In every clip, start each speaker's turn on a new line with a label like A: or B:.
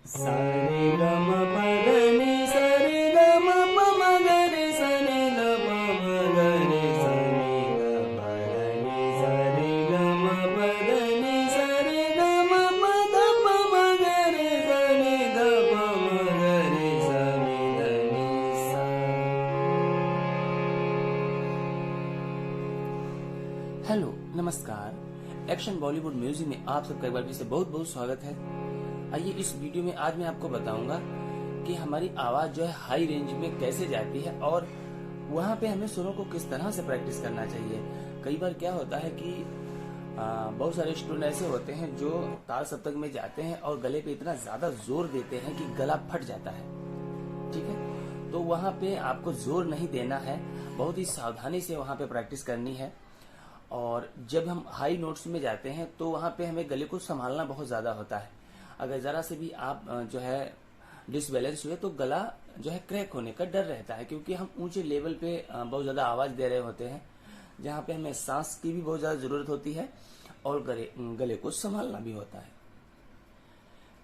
A: सा रे ग म प ध नि सा रे ग म प म ग रे सा नि ध प म ग रे सा नि ध प ध नि सा रे ग म प ध नि सा रे ग म प ध प म ग रे सा नि ध प म ग रे सा नि ध नि सा। हेलो, नमस्कार। एक्शन बॉलीवुड म्यूजिक में आप सबका एक बार फिर से बहुत बहुत स्वागत है। आइए इस वीडियो में आज मैं आपको बताऊंगा कि हमारी आवाज जो है हाई रेंज में कैसे जाती है और वहां पे हमें सुरों को किस तरह से प्रैक्टिस करना चाहिए। कई बार क्या होता है कि बहुत सारे स्टूडेंट ऐसे होते हैं जो ताल सप्तक में जाते हैं और गले पे इतना ज्यादा जोर देते हैं कि गला फट जाता है। ठीक है, तो वहां पे आपको जोर नहीं देना है, बहुत ही सावधानी से वहां पे प्रैक्टिस करनी है। और जब हम हाई नोट्स में जाते हैं तो वहां पे हमें गले को संभालना बहुत ज्यादा होता है। अगर जरा से भी आप जो है डिसबैलेंस हुए तो गला जो है क्रैक होने का डर रहता है, क्योंकि हम ऊंचे लेवल पे बहुत ज्यादा आवाज दे रहे होते हैं, जहां पे हमें सांस की भी बहुत ज्यादा जरूरत होती है और गले को संभालना भी होता है।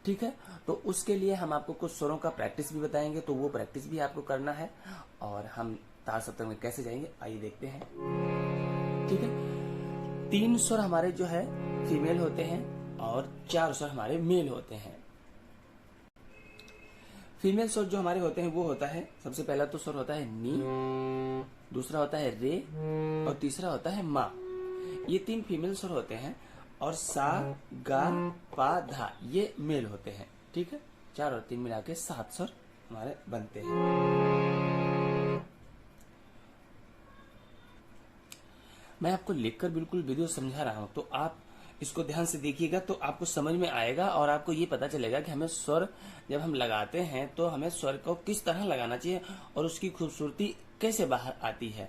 A: ठीक है, तो उसके लिए हम आपको कुछ स्वरों का प्रैक्टिस भी बताएंगे, तो वो प्रैक्टिस भी आपको करना है। और हम ताल सप्तक में कैसे जाएंगे आइए देखते हैं। ठीक है, 3 स्वर हमारे जो है फीमेल होते हैं और 4 स्वर हमारे मेल होते हैं। फीमेल स्वर जो हमारे होते हैं वो होता है, सबसे पहला तो स्वर होता है नी, दूसरा होता है रे और तीसरा होता है मा। ये 3 फीमेल स्वर होते हैं और सा गा पा धा ये मेल होते हैं। ठीक है, 4 और 3 मिला के 7 स्वर हमारे बनते हैं। मैं आपको लिखकर बिल्कुल वीडियो समझा रहा हूं, तो आप इसको ध्यान से देखिएगा तो आपको समझ में आएगा और आपको ये पता चलेगा कि हमें स्वर जब हम लगाते हैं तो हमें स्वर को किस तरह लगाना चाहिए और उसकी खूबसूरती कैसे बाहर आती है।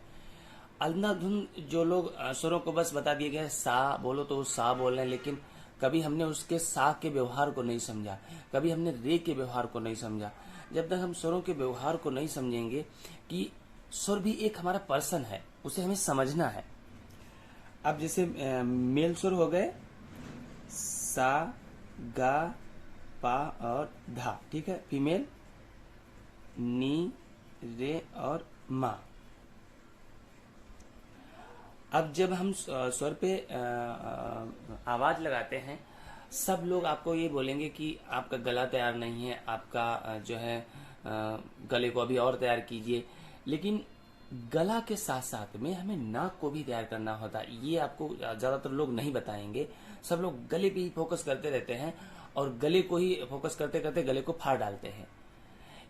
A: अंधाधुंध जो लोग स्वरों को बस बता दिए गए सा बोलो तो सा बोल रहे हैं, लेकिन कभी हमने उसके सा के व्यवहार को नहीं समझा, कभी हमने रे के व्यवहार को नहीं समझा। जब तक हम स्वरों के व्यवहार को नहीं समझेंगे कि स्वर भी एक हमारा पर्सन है, उसे हमें समझना है। अब जैसे मेल स्वर हो गए सा गा पा और धा। ठीक है, फीमेल नी रे और मा। अब जब हम स्वर पे आवाज लगाते हैं, सब लोग आपको ये बोलेंगे कि आपका गला तैयार नहीं है, आपका जो है गले को अभी और तैयार कीजिए। लेकिन गला के साथ साथ में हमें नाक को भी तैयार करना होता है। ये आपको ज्यादातर लोग नहीं बताएंगे, सब लोग गले पे ही फोकस करते रहते हैं और गले को ही फोकस करते करते गले को फाड़ डालते हैं।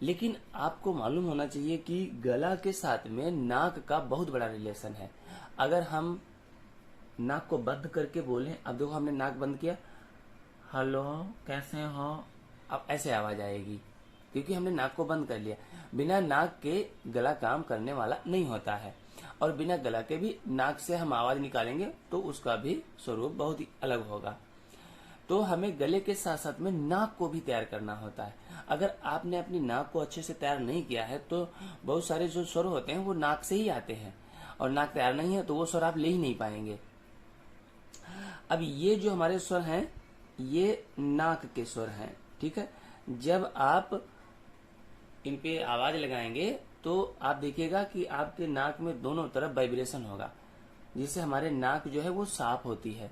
A: लेकिन आपको मालूम होना चाहिए कि गला के साथ में नाक का बहुत बड़ा रिलेशन है। अगर हम नाक को बंद करके बोलें, अब देखो हमने नाक बंद किया, हेलो कैसे हो, अब ऐसे आवाज आएगी, क्योंकि हमने नाक को बंद कर लिया। बिना नाक के गला काम करने वाला नहीं होता है, और बिना गला के भी नाक से हम आवाज निकालेंगे तो उसका भी स्वरूप बहुत ही अलग होगा। तो हमें गले के साथ साथ में नाक को भी तैयार करना होता है। अगर आपने अपनी नाक को अच्छे से तैयार नहीं किया है तो बहुत सारे जो स्वर होते हैं वो नाक से ही आते हैं, और नाक तैयार नहीं है तो वो स्वर आप ले ही नहीं पाएंगे। अब ये जो हमारे स्वर हैं ये नाक के स्वर हैं। ठीक है, जब आप इन पे आवाज लगाएंगे तो आप देखिएगा कि आपके नाक में दोनों तरफ वाइब्रेशन होगा, जिससे हमारे नाक जो है वो साफ होती है।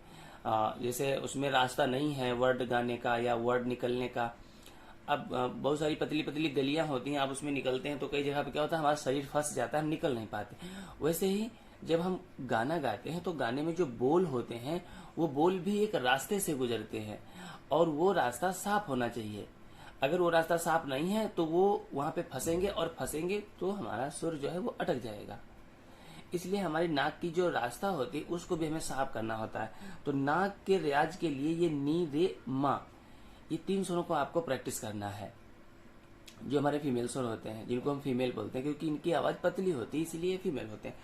A: जैसे उसमें रास्ता नहीं है वर्ड गाने का या वर्ड निकलने का। अब बहुत सारी पतली पतली गलियां होती हैं, आप उसमें निकलते हैं तो कई जगह पे क्या होता है, हमारा शरीर फंस जाता है, हम निकल नहीं पाते। वैसे ही जब हम गाना गाते हैं तो गाने में जो बोल होते हैं वो बोल भी एक रास्ते से गुजरते हैं, और वो रास्ता साफ होना चाहिए। अगर वो रास्ता साफ नहीं है तो वो वहां पे फंसेंगे, और फंसेंगे तो हमारा सुर जो है वो अटक जाएगा। इसलिए हमारी नाक की जो रास्ता होती है उसको भी हमें साफ करना होता है। तो नाक के रियाज के लिए ये नी रे मा, ये 3 स्वरों को आपको प्रैक्टिस करना है। जो हमारे फीमेल स्वर होते हैं, जिनको हम फीमेल बोलते हैं क्योंकि इनकी आवाज पतली होती है इसीलिए फीमेल होते हैं।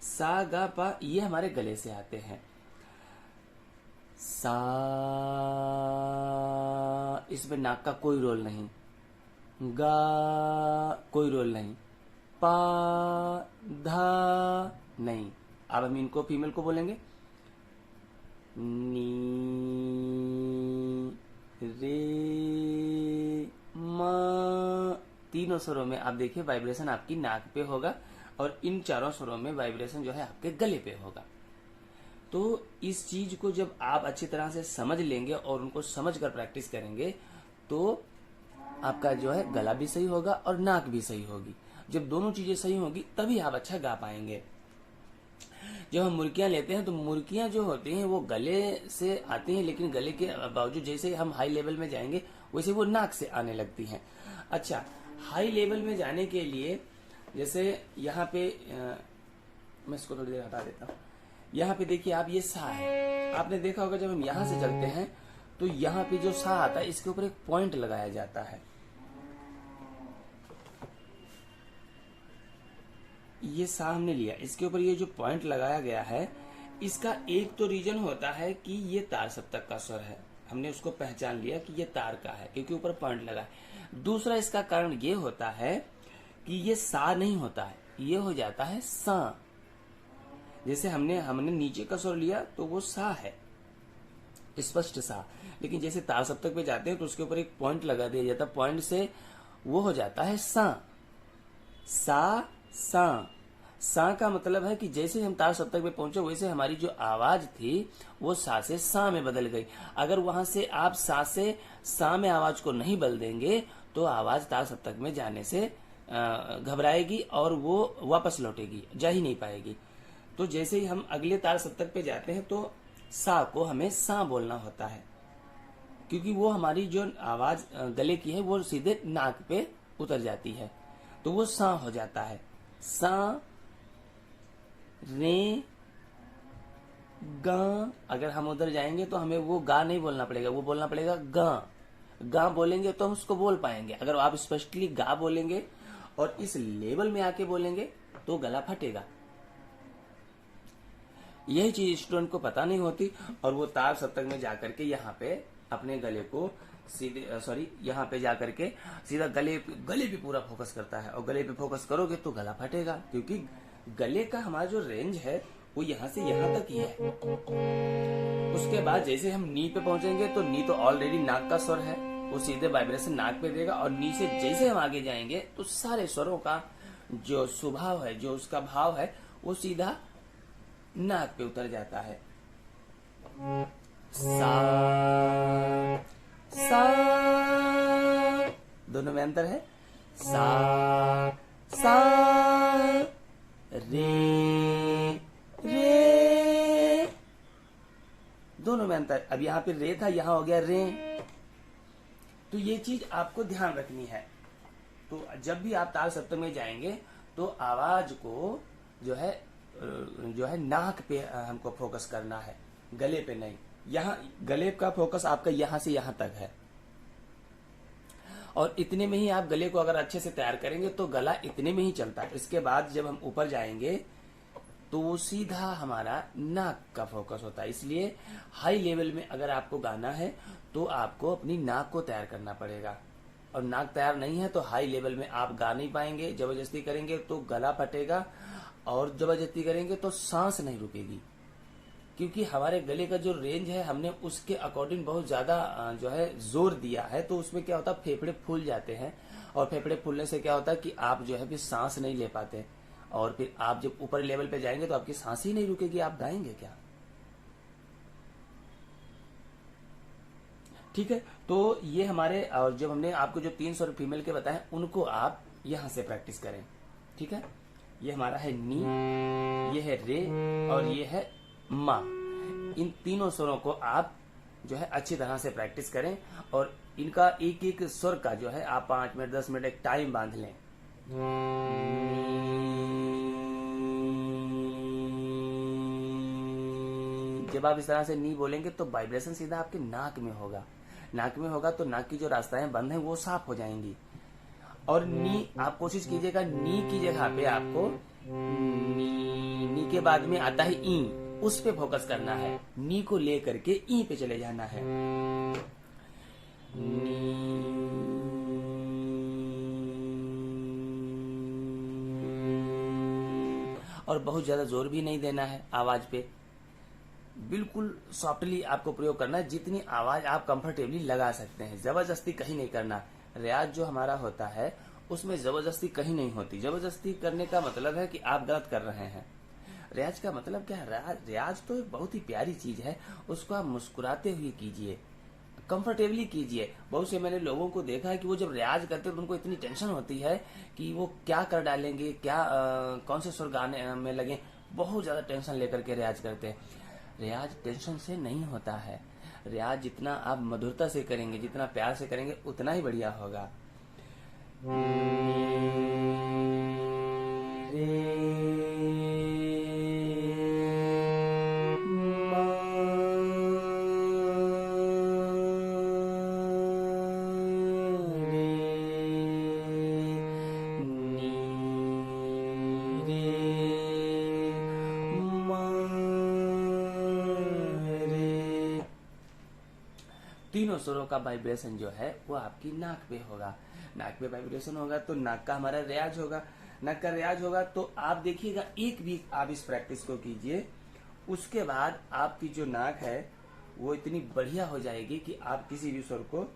A: सा गा पा ये हमारे गले से आते हैं। सा, इसमें नाक का कोई रोल नहीं, गा कोई रोल नहीं, पा धा नहीं। अब हम इनको फीमेल को बोलेंगे नी रे तीनों स्वरों में आप देखिए वाइब्रेशन आपकी नाक पे होगा और इन चारों स्वरों में वाइब्रेशन जो है आपके गले पे होगा। तो इस चीज को जब आप अच्छी तरह से समझ लेंगे और उनको समझ कर प्रैक्टिस करेंगे तो आपका जो है गला भी सही होगा और नाक भी सही होगी। जब दोनों चीजें सही होगी तभी आप अच्छा गा पाएंगे। जब हम मुर्कियां लेते हैं तो मुर्कियां जो होती हैं वो गले से आती हैं, लेकिन गले के बावजूद जैसे हम हाई लेवल में जाएंगे वैसे वो नाक से आने लगती हैं। अच्छा, हाई लेवल में जाने के लिए जैसे यहाँ पे मैं इसको थोड़ी देर हटा देता हूँ। यहाँ पे देखिए आप, ये सा है, आपने देखा होगा जब हम यहाँ से चलते हैं तो यहाँ पे जो सा आता है इसके ऊपर एक पॉइंट लगाया जाता है। ये सा हमने लिया, इसके ऊपर ये जो पॉइंट लगाया गया है, इसका एक तो रीजन होता है कि ये तार सप्तक का स्वर है, हमने उसको पहचान लिया कि ये तार का है क्योंकि ऊपर पॉइंट लगा है। दूसरा इसका कारण ये होता है कि ये सा नहीं होता है, ये हो जाता है सा। जैसे हमने नीचे का स्वर लिया तो वो सा है, स्पष्ट सा, लेकिन जैसे तार सप्तक पे जाते हैं तो उसके ऊपर एक पॉइंट लगा दिया जाता है, पॉइंट से वो हो जाता है सा। सा सा का मतलब है कि जैसे हम तार सप्तक पे पहुंचे वैसे हमारी जो आवाज थी वो सा से सा में बदल गई। अगर वहां से आप सा से सा में आवाज को नहीं बदल देंगे तो आवाज तार सप्तक में जाने से घबराएगी और वो वापस लौटेगी, जा ही नहीं पाएगी। तो जैसे ही हम अगले तार सप्तक पे जाते हैं तो सा को हमें सा बोलना होता है, क्योंकि वो हमारी जो आवाज गले की है वो सीधे नाक पे उतर जाती है, तो वो सा हो जाता है। सा, रे, गा। अगर हम उधर जाएंगे तो हमें वो गा नहीं बोलना पड़ेगा, वो बोलना पड़ेगा गा। गा बोलेंगे तो हम उसको बोल पाएंगे। अगर आप स्पष्टली गा बोलेंगे और इस लेवल में आके बोलेंगे तो गला फटेगा। यही चीज स्टूडेंट को पता नहीं होती और वो तार सप्तक में जाकर के यहाँ पे अपने गले को सीधे यहाँ पे जाकर के सीधा गले पे पूरा फोकस करता है, और गले पे फोकस करोगे तो गला फटेगा, क्योंकि गले का हमारा जो रेंज है वो यहाँ से यहाँ तक ही है। उसके बाद जैसे हम नी पे पहुंचेंगे तो नी तो ऑलरेडी नाक का स्वर है, वो सीधे वाइब्रेशन नाक पे देगा, और नी से जैसे हम आगे जाएंगे तो सारे स्वरों का जो स्वभाव है, जो उसका भाव है, वो सीधा नाक पे उतर जाता है। सा, सा, दोनों में अंतर है। सा, सा, रे, रे, दोनों में अंतर। अब यहाँ पे रे था, यहाँ हो गया रे। तो ये चीज आपको ध्यान रखनी है। तो जब भी आप ताल सप्तक में जाएंगे तो आवाज को जो है नाक पे हमको फोकस करना है, गले पे नहीं। यहाँ गले का फोकस आपका यहाँ से यहाँ तक है, और इतने में ही आप गले को अगर अच्छे से तैयार करेंगे तो गला इतने में ही चलता है। इसके बाद जब हम ऊपर जाएंगे तो वो सीधा हमारा नाक का फोकस होता है। इसलिए हाई लेवल में अगर आपको गाना है तो आपको अपनी नाक को तैयार करना पड़ेगा, और नाक तैयार नहीं है तो हाई लेवल में आप गा नहीं पाएंगे। जबरदस्ती करेंगे तो गला फटेगा, और जबरदस्ती करेंगे तो सांस नहीं रुकेगी, क्योंकि हमारे गले का जो रेंज है हमने उसके अकॉर्डिंग बहुत ज्यादा जो है जोर दिया है। तो उसमें क्या होता है, फेफड़े फूल जाते हैं, और फेफड़े फूलने से क्या होता है कि आप जो है फिर सांस नहीं ले पाते, और फिर आप जब ऊपर लेवल पे जाएंगे तो आपकी सांस ही नहीं रुकेगी, आप गाएंगे क्या। ठीक है, तो ये हमारे, और जब हमने आपको जो 3 स्वर फीमेल के बताए उनको आप यहां से प्रैक्टिस करें। ठीक है, ये हमारा है नी, ये है रे, और ये है मा। इन तीनों स्वरों को आप जो है अच्छी तरह से प्रैक्टिस करें, और इनका एक एक स्वर का जो है आप 5 मिनट 10 मिनट एक टाइम बांध लें। जब आप इस तरह से नी बोलेंगे तो वाइब्रेशन सीधा आपके नाक में होगा। नाक में होगा तो नाक की जो रास्ताएं बंद हैं वो साफ हो जाएंगी। और नी आप कोशिश कीजिएगा, नी की जगह पे आपको नी के बाद में आता है ई, उस पे फोकस करना है। नी को ले करके ई पे चले जाना है। और बहुत ज्यादा जोर भी नहीं देना है आवाज पे, बिल्कुल सॉफ्टली आपको प्रयोग करना है। जितनी आवाज आप कंफर्टेबली लगा सकते हैं, जबरदस्ती कहीं नहीं करना। रियाज जो हमारा होता है उसमें जबरदस्ती कहीं नहीं होती। जबरदस्ती करने का मतलब है कि आप गलत कर रहे हैं। रियाज का मतलब क्या है? रियाज तो एक बहुत ही प्यारी चीज है, उसको आप मुस्कुराते हुए कीजिए, कंफर्टेबली कीजिए। बहुत से मैंने लोगों को देखा है कि वो जब रियाज करते हैं तो उनको इतनी टेंशन होती है कि वो क्या कर डालेंगे, क्या कौन से सुर गाने में लगे, बहुत ज्यादा टेंशन लेकर के रियाज करते हैं। रियाज टेंशन से नहीं होता है। रियाज जितना आप मधुरता से करेंगे, जितना प्यार से करेंगे, उतना ही बढ़िया होगा। तीनों सुरों का वाइब्रेशन जो है वो आपकी नाक पे होगा। नाक पे वाइब्रेशन होगा तो नाक का हमारा रियाज होगा। नाक का रियाज होगा तो आप देखिएगा, एक वीक आप इस प्रैक्टिस को कीजिए, उसके बाद आपकी जो नाक है वो इतनी बढ़िया हो जाएगी कि आप किसी भी सुर को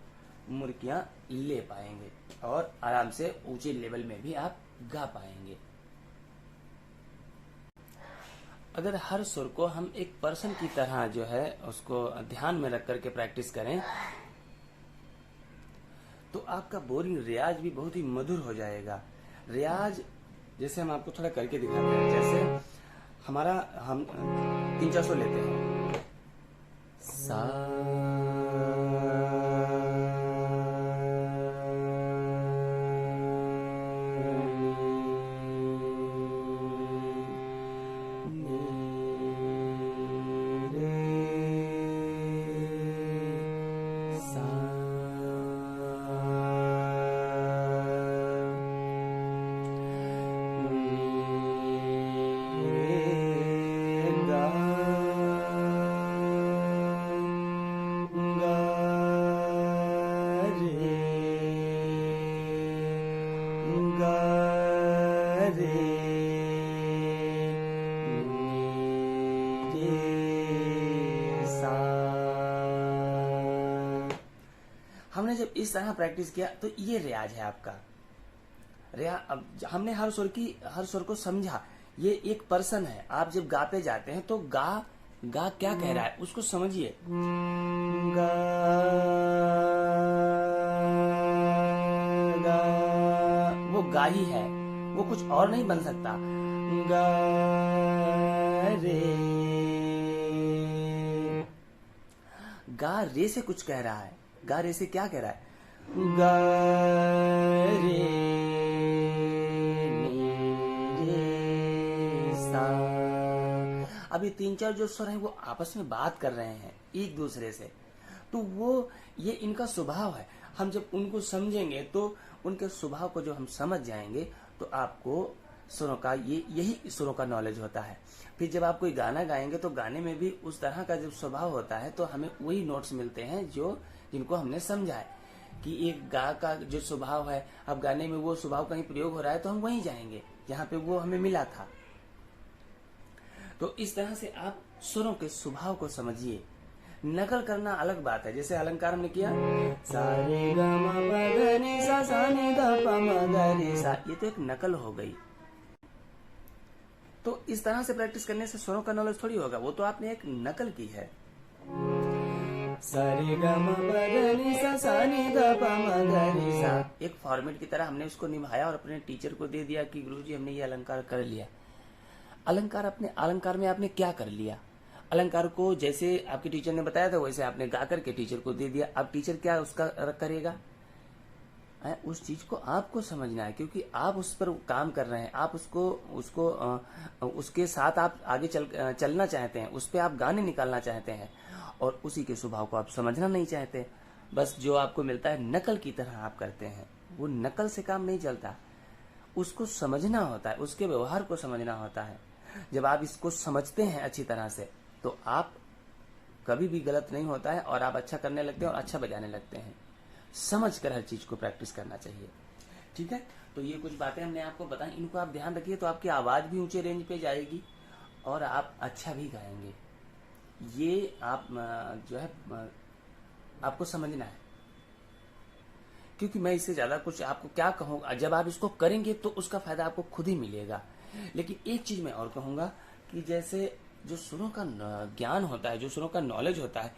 A: मुर्कियां ले पाएंगे और आराम से ऊंचे लेवल में भी आप गा पाएंगे। अगर हर सुर को हम एक पर्सन की तरह जो है उसको ध्यान में रख करके प्रैक्टिस करें तो आपका बोरिंग रियाज भी बहुत ही मधुर हो जाएगा। रियाज जैसे हम आपको थोड़ा करके दिखाते हैं, जैसे हमारा हम 3-4 लेते हैं। सा हमने जब इस तरह प्रैक्टिस किया तो ये रियाज है आपका। अब हमने हर सुर को समझा, ये एक पर्सन है। आप जब गा पे जाते हैं तो गा क्या कह रहा है उसको समझिए। गा गा वो गा ही है, वो कुछ और नहीं बन सकता। गा रे, गा रे से कुछ कह रहा है। गा रे से क्या कह रहा है? गा रे नी रे सा। अब ये 3-4 जो स्वर हैं वो आपस में बात कर रहे हैं एक दूसरे से, तो वो ये इनका स्वभाव है। हम जब उनको समझेंगे तो उनके स्वभाव को जो हम समझ जाएंगे तो आपको सुरों का यही सुरों का नॉलेज होता है। फिर जब आप कोई गाना गाएंगे तो गाने में भी उस तरह का जब स्वभाव होता है तो हमें वही नोट्स मिलते हैं जिनको हमने समझा है कि एक गा का जो स्वभाव है, अब गाने में वो स्वभाव कहीं प्रयोग हो रहा है तो हम वहीं जाएंगे जहां पे वो हमें मिला था। तो इस तरह से आप सुरों के स्वभाव को समझिए। नकल करना अलग बात है। जैसे अलंकार हमने किया, सा रे गा मा पा धा नि सा नि धा पा मा गा रे सा, ये तो एक नकल हो गई। तो इस तरह से प्रैक्टिस करने से स्वरों का नॉलेज थोड़ी होगा, वो तो आपने एक नकल की है। सा रे गा मा पा धा नि सा नि धा पा मा गा रे सा, एक फॉर्मेट की तरह हमने उसको निभाया और अपने टीचर को दे दिया कि गुरुजी हमने ये अलंकार कर लिया। अलंकार में आपने क्या कर लिया? अलंकार को जैसे आपके टीचर ने बताया था वैसे आपने गा करके टीचर को दे दिया। अब टीचर क्या उसका करेगा? उस चीज को आपको समझना है, क्योंकि आप उस पर काम कर रहे हैं। आप उसके साथ आप आगे चलना चाहते हैं, उस पर आप गाने निकालना चाहते हैं और उसी के स्वभाव को आप समझना नहीं चाहते। बस जो आपको मिलता है नकल की तरह आप करते हैं। वो नकल से काम नहीं चलता, उसको समझना होता है, उसके व्यवहार को समझना होता है। जब आप इसको समझते हैं अच्छी तरह से तो आप कभी भी गलत नहीं होता है और आप अच्छा करने लगते हैं और अच्छा बजाने लगते हैं। समझ कर हर चीज को प्रैक्टिस करना चाहिए। ठीक है, तो ये कुछ बातें हमने आपको बताई, इनको आप ध्यान रखिए तो आपकी आवाज भी ऊंचे रेंज पे जाएगी और आप अच्छा भी गाएंगे। ये आप जो है आपको समझना है, क्योंकि मैं इससे ज़्यादा कुछ आपको क्या कहूँगा, जब आप इसको करेंगे तो उसका फ़ायदा आपको खुद ही मिलेगा। लेकिन एक चीज़ मैं और कहूँगा कि जैसे जो सुरों का ज्ञान होता है, जो सुरों का नॉलेज होता है,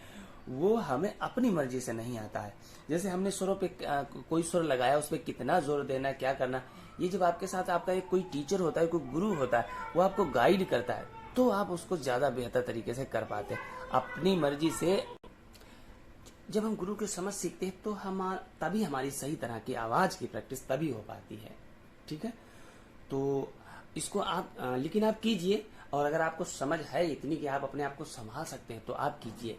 A: वो हमें अपनी मर्जी से नहीं आता है। जैसे हमने सुरों पे कोई सुर लगाया, उस पर कितना जोर देना है, क्या करना, ये जब आपके साथ आपका एक कोई टीचर होता है, कोई गुरु होता है, वो आपको गाइड करता है, तो आप उसको ज़्यादा बेहतर तरीके से कर पाते हैं अपनी मर्जी से। जब हम गुरु की समझ सीखते हैं तो तभी हमारी सही तरह की आवाज़ की प्रैक्टिस तभी हो पाती है। ठीक है, तो इसको आप लेकिन आप कीजिए, और अगर आपको समझ है इतनी कि आप अपने आप को संभाल सकते हैं तो आप कीजिए,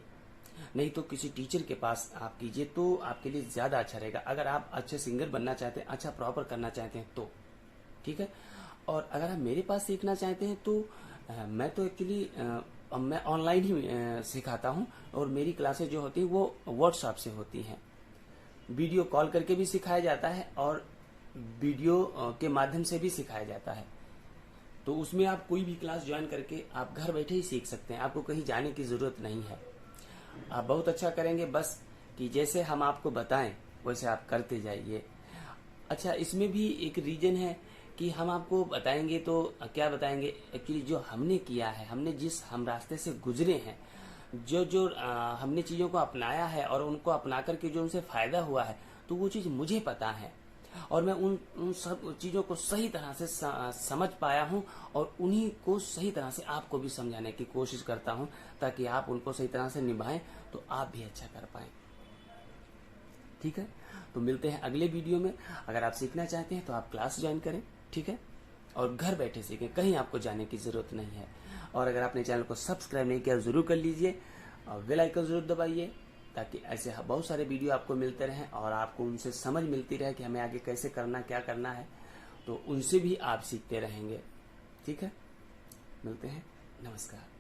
A: नहीं तो किसी टीचर के पास आप कीजिए, तो आपके लिए ज़्यादा अच्छा रहेगा। अगर आप अच्छे सिंगर बनना चाहते हैं, अच्छा प्रॉपर करना चाहते हैं तो ठीक है। और अगर आप मेरे पास सीखना चाहते हैं तो मैं तो एक्चुअली मैं ऑनलाइन ही सिखाता हूँ, और मेरी क्लासेस जो होती हैं वो व्हाट्सएप से होती हैं। वीडियो कॉल करके भी सिखाया जाता है और वीडियो के माध्यम से भी सिखाया जाता है। तो उसमें आप कोई भी क्लास ज्वाइन करके आप घर बैठे ही सीख सकते हैं, आपको कहीं जाने की ज़रूरत नहीं है। आप बहुत अच्छा करेंगे, बस कि जैसे हम आपको बताएं वैसे आप करते जाइए। अच्छा, इसमें भी एक रीजन है कि हम आपको बताएंगे तो क्या बताएंगे, एक्चुअली जो हमने किया है, हमने जिस हम रास्ते से गुजरे हैं, जो जो हमने चीज़ों को अपनाया है और उनको अपना करके जो उनसे फ़ायदा हुआ है, तो वो चीज़ मुझे पता है, और मैं उन सब चीज़ों को सही तरह से समझ पाया हूँ, और उन्हीं को सही तरह से आपको भी समझाने की कोशिश करता हूँ, ताकि आप उनको सही तरह से निभाएं तो आप भी अच्छा कर पाएं। ठीक है, तो मिलते हैं अगले वीडियो में। अगर आप सीखना चाहते हैं तो आप क्लास ज्वाइन करें, ठीक है, और घर बैठे सीखें, कहीं आपको जाने की ज़रूरत नहीं है। और अगर आपने चैनल को सब्सक्राइब नहीं किया ज़रूर कर लीजिए, और बेल आइकन ज़रूर दबाइए, ताकि ऐसे बहुत सारे वीडियो आपको मिलते रहें और आपको उनसे समझ मिलती रहे कि हमें आगे कैसे करना, क्या करना है, तो उनसे भी आप सीखते रहेंगे। ठीक है, मिलते हैं, नमस्कार।